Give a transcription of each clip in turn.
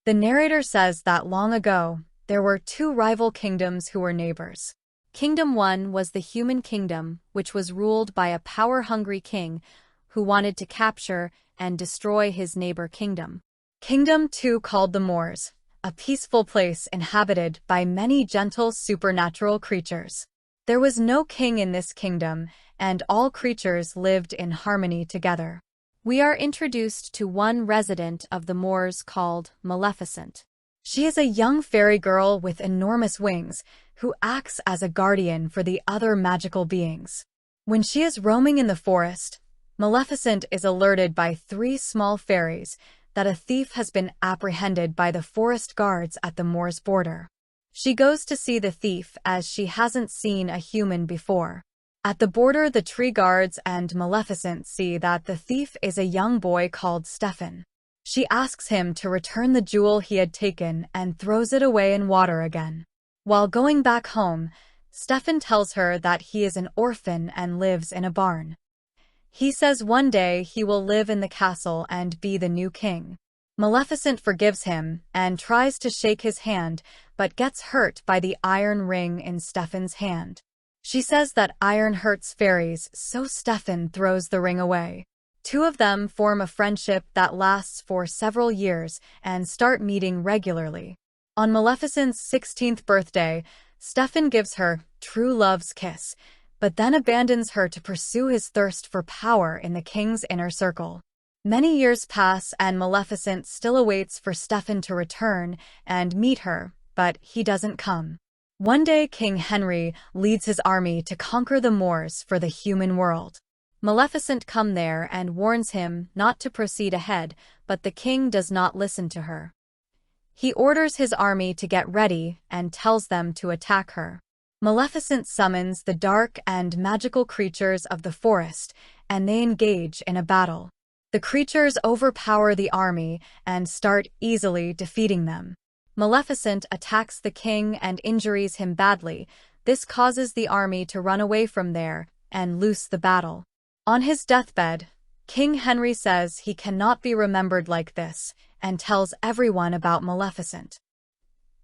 The narrator says that long ago, there were two rival kingdoms who were neighbors. Kingdom 1 was the human kingdom, which was ruled by a power-hungry king who wanted to capture and destroy his neighbor kingdom. Kingdom 2, called the Moors, a peaceful place inhabited by many gentle supernatural creatures. There was no king in this kingdom, and all creatures lived in harmony together. We are introduced to one resident of the Moors called Maleficent. She is a young fairy girl with enormous wings who acts as a guardian for the other magical beings. When she is roaming in the forest, Maleficent is alerted by three small fairies that a thief has been apprehended by the forest guards at the Moors' border. She goes to see the thief as she hasn't seen a human before. At the border, the tree guards and Maleficent see that the thief is a young boy called Stefan. She asks him to return the jewel he had taken and throws it away in water again. While going back home, Stefan tells her that he is an orphan and lives in a barn. He says one day he will live in the castle and be the new king. Maleficent forgives him and tries to shake his hand, but gets hurt by the iron ring in Stefan's hand. She says that iron hurts fairies, so Stefan throws the ring away. Two of them form a friendship that lasts for several years and start meeting regularly. On Maleficent's 16th birthday, Stefan gives her true love's kiss, but then abandons her to pursue his thirst for power in the king's inner circle. Many years pass and Maleficent still awaits for Stefan to return and meet her, but he doesn't come. One day, King Henry leads his army to conquer the Moors for the human world. Maleficent comes there and warns him not to proceed ahead, but the king does not listen to her. He orders his army to get ready and tells them to attack her. Maleficent summons the dark and magical creatures of the forest, and they engage in a battle. The creatures overpower the army and start easily defeating them. Maleficent attacks the king and injures him badly. This causes the army to run away from there and lose the battle. On his deathbed, King Henry says he cannot be remembered like this and tells everyone about Maleficent.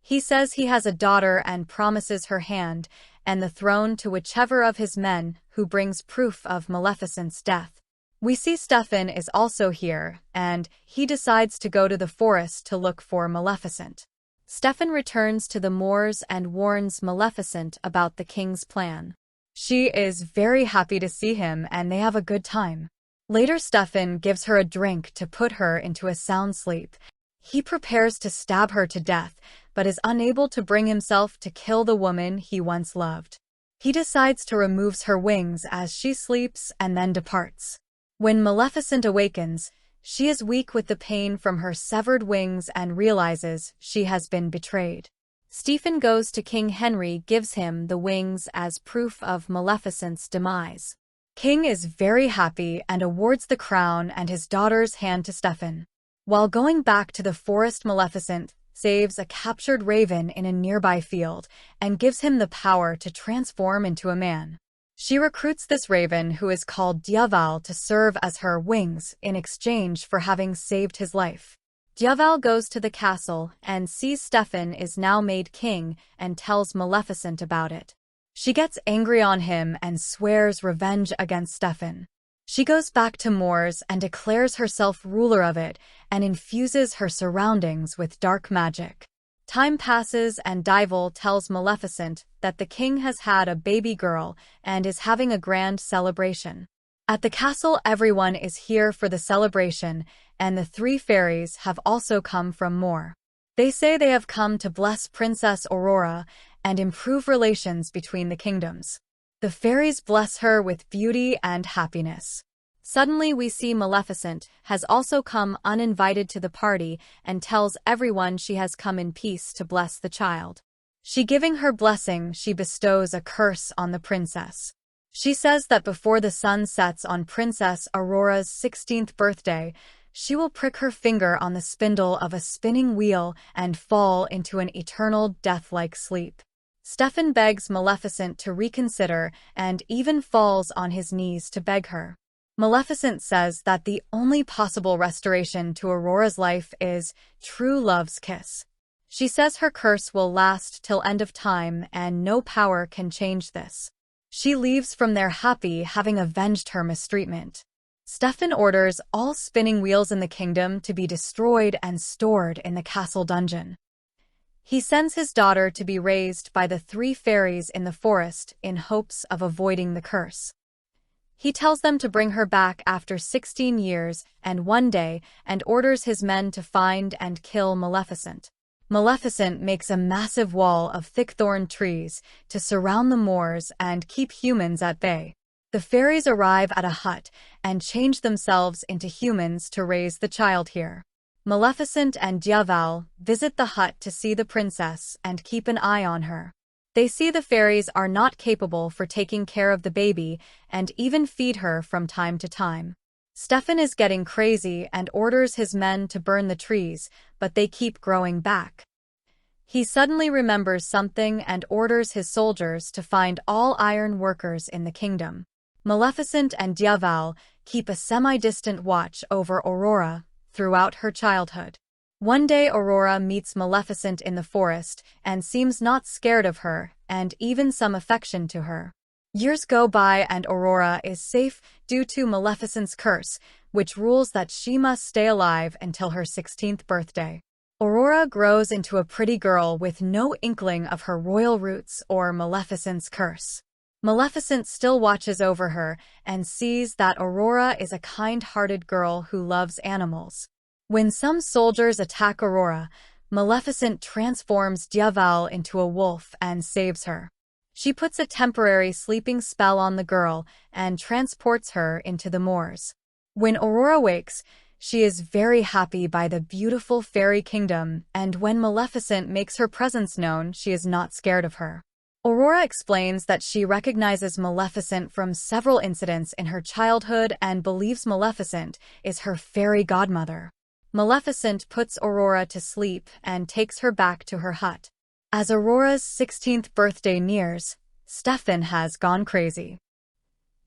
He says he has a daughter and promises her hand and the throne to whichever of his men who brings proof of Maleficent's death. We see Stefan is also here, and he decides to go to the forest to look for Maleficent. Stefan returns to the Moors and warns Maleficent about the king's plan. She is very happy to see him and they have a good time. Later, Stefan gives her a drink to put her into a sound sleep. He prepares to stab her to death, but is unable to bring himself to kill the woman he once loved. He decides to remove her wings as she sleeps and then departs. When Maleficent awakens, she is weak with the pain from her severed wings and realizes she has been betrayed. Stefan goes to King Henry, gives him the wings as proof of Maleficent's demise. King is very happy and awards the crown and his daughter's hand to Stefan. While going back to the forest, Maleficent saves a captured raven in a nearby field and gives him the power to transform into a man. She recruits this raven, who is called Dyaval, to serve as her wings in exchange for having saved his life. Dyaval goes to the castle and sees Stefan is now made king and tells Maleficent about it. She gets angry on him and swears revenge against Stefan. She goes back to Moors and declares herself ruler of it and infuses her surroundings with dark magic. Time passes and Dyaval tells Maleficent that the king has had a baby girl and is having a grand celebration. At the castle, everyone is here for the celebration, and the three fairies have also come from Moor. They say they have come to bless Princess Aurora and improve relations between the kingdoms. The fairies bless her with beauty and happiness. Suddenly, we see Maleficent has also come uninvited to the party and tells everyone she has come in peace to bless the child. She giving her blessing, she bestows a curse on the princess. She says that before the sun sets on Princess Aurora's 16th birthday, she will prick her finger on the spindle of a spinning wheel and fall into an eternal death-like sleep. Stefan begs Maleficent to reconsider and even falls on his knees to beg her. Maleficent says that the only possible restoration to Aurora's life is true love's kiss. She says her curse will last till end of time and no power can change this. She leaves from there happy, having avenged her mistreatment. Staunton orders all spinning wheels in the kingdom to be destroyed and stored in the castle dungeon. He sends his daughter to be raised by the 3 fairies in the forest in hopes of avoiding the curse. He tells them to bring her back after 16 years and 1 day and orders his men to find and kill Maleficent. Maleficent makes a massive wall of thick thorn trees to surround the Moors and keep humans at bay. The fairies arrive at a hut and change themselves into humans to raise the child here. Maleficent and Dyaval visit the hut to see the princess and keep an eye on her. They see the fairies are not capable for taking care of the baby and even feed her from time to time. Staunton is getting crazy and orders his men to burn the trees, but they keep growing back. He suddenly remembers something and orders his soldiers to find all iron workers in the kingdom. Maleficent and Dyaval keep a semi-distant watch over Aurora throughout her childhood. One day Aurora meets Maleficent in the forest and seems not scared of her and even some affection to her. Years go by and Aurora is safe due to Maleficent's curse, which rules that she must stay alive until her 16th birthday. Aurora grows into a pretty girl with no inkling of her royal roots or Maleficent's curse. Maleficent still watches over her and sees that Aurora is a kind-hearted girl who loves animals. When some soldiers attack Aurora, Maleficent transforms Dyaval into a wolf and saves her. She puts a temporary sleeping spell on the girl and transports her into the moors. When Aurora wakes, she is very happy by the beautiful fairy kingdom, and when Maleficent makes her presence known, she is not scared of her. Aurora explains that she recognizes Maleficent from several incidents in her childhood and believes Maleficent is her fairy godmother. Maleficent puts Aurora to sleep and takes her back to her hut. As Aurora's 16th birthday nears, Staunton has gone crazy.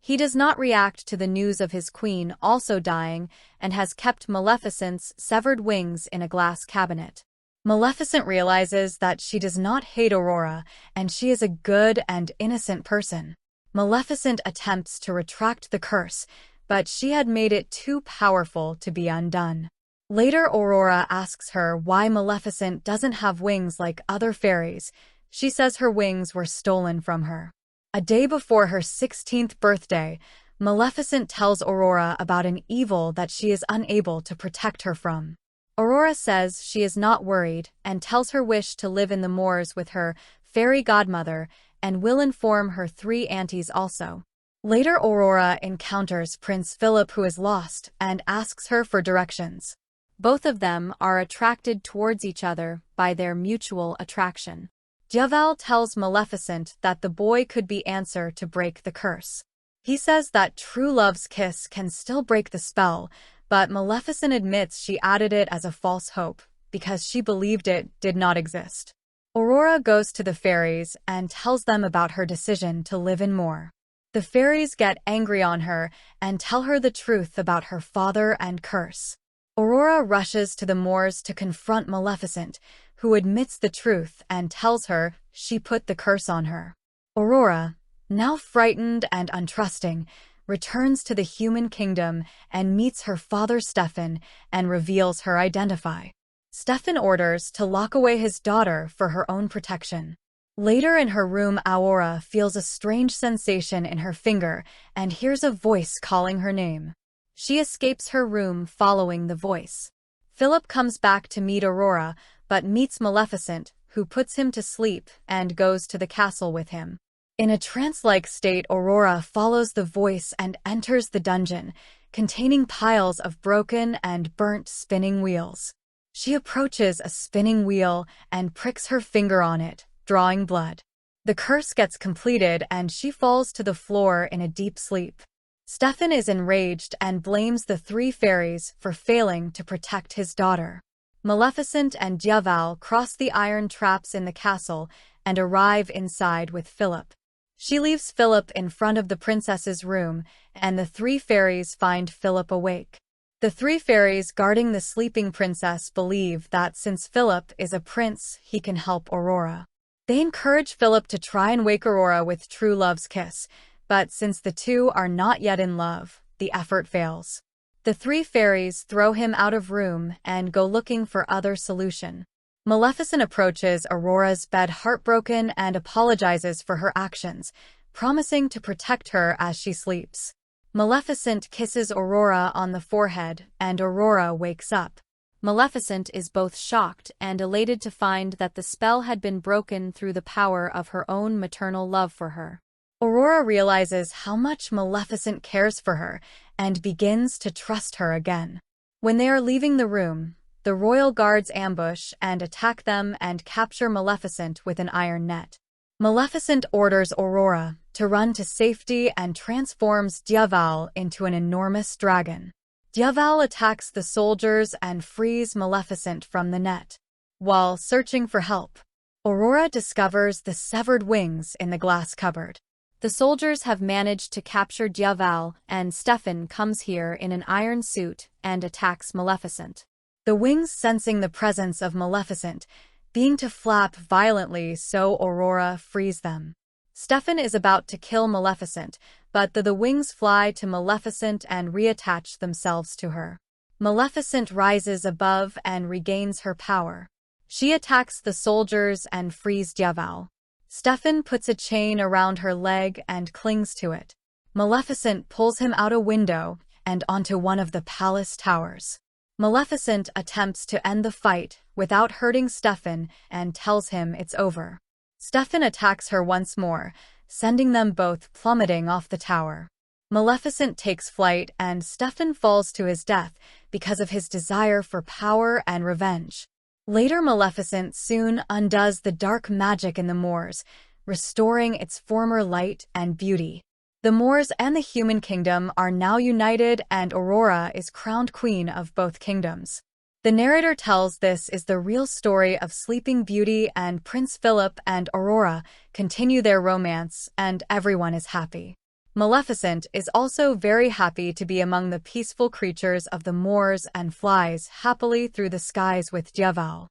He does not react to the news of his queen also dying and has kept Maleficent's severed wings in a glass cabinet. Maleficent realizes that she does not hate Aurora and she is a good and innocent person. Maleficent attempts to retract the curse, but she had made it too powerful to be undone. Later, Aurora asks her why Maleficent doesn't have wings like other fairies. She says her wings were stolen from her. A day before her 16th birthday, Maleficent tells Aurora about an evil that she is unable to protect her from. Aurora says she is not worried and tells her wish to live in the moors with her fairy godmother and will inform her 3 aunties also. Later, Aurora encounters Prince Philip, who is lost, and asks her for directions. Both of them are attracted towards each other by their mutual attraction. Dyaval tells Maleficent that the boy could be answer to break the curse. He says that true love's kiss can still break the spell, but Maleficent admits she added it as a false hope because she believed it did not exist. Aurora goes to the fairies and tells them about her decision to live in Moor. The fairies get angry on her and tell her the truth about her father and curse. Aurora rushes to the moors to confront Maleficent, who admits the truth and tells her she put the curse on her. Aurora, now frightened and untrusting, returns to the human kingdom and meets her father Staunton and reveals her identity. Staunton orders to lock away his daughter for her own protection. Later in her room, Aurora feels a strange sensation in her finger and hears a voice calling her name. She escapes her room following the voice. Philip comes back to meet Aurora, but meets Maleficent, who puts him to sleep and goes to the castle with him. In a trance-like state, Aurora follows the voice and enters the dungeon, containing piles of broken and burnt spinning wheels. She approaches a spinning wheel and pricks her finger on it, drawing blood. The curse gets completed and she falls to the floor in a deep sleep. Staunton is enraged and blames the 3 fairies for failing to protect his daughter. Maleficent and Dyaval cross the iron traps in the castle and arrive inside with Philip. She leaves Philip in front of the princess's room, and the three fairies find Philip awake. The three fairies guarding the sleeping princess believe that since Philip is a prince, he can help Aurora. They encourage Philip to try and wake Aurora with true love's kiss, but since the two are not yet in love, the effort fails. The three fairies throw him out of room and go looking for other solution. Maleficent approaches Aurora's bed heartbroken and apologizes for her actions, promising to protect her as she sleeps. Maleficent kisses Aurora on the forehead, and Aurora wakes up. Maleficent is both shocked and elated to find that the spell had been broken through the power of her own maternal love for her. Aurora realizes how much Maleficent cares for her and begins to trust her again. When they are leaving the room, the royal guards ambush and attack them and capture Maleficent with an iron net. Maleficent orders Aurora to run to safety and transforms Dyaval into an enormous dragon. Dyaval attacks the soldiers and frees Maleficent from the net. While searching for help, Aurora discovers the severed wings in the glass cupboard. The soldiers have managed to capture Dyaval, and Staunton comes here in an iron suit and attacks Maleficent. The wings, sensing the presence of Maleficent, being to flap violently, so Aurora frees them. Staunton is about to kill Maleficent, but the wings fly to Maleficent and reattach themselves to her. Maleficent rises above and regains her power. She attacks the soldiers and frees Dyaval. Staunton puts a chain around her leg and clings to it. Maleficent pulls him out a window and onto one of the palace towers. Maleficent attempts to end the fight without hurting Staunton and tells him it's over. Staunton attacks her once more, sending them both plummeting off the tower. Maleficent takes flight and Staunton falls to his death because of his desire for power and revenge. Later, Maleficent soon undoes the dark magic in the moors, restoring its former light and beauty. The Moors and the human kingdom are now united, and Aurora is crowned queen of both kingdoms. The narrator tells this is the real story of Sleeping Beauty, and Prince Philip and Aurora continue their romance, and everyone is happy. Maleficent is also very happy to be among the peaceful creatures of the moors and flies happily through the skies with Dyaval.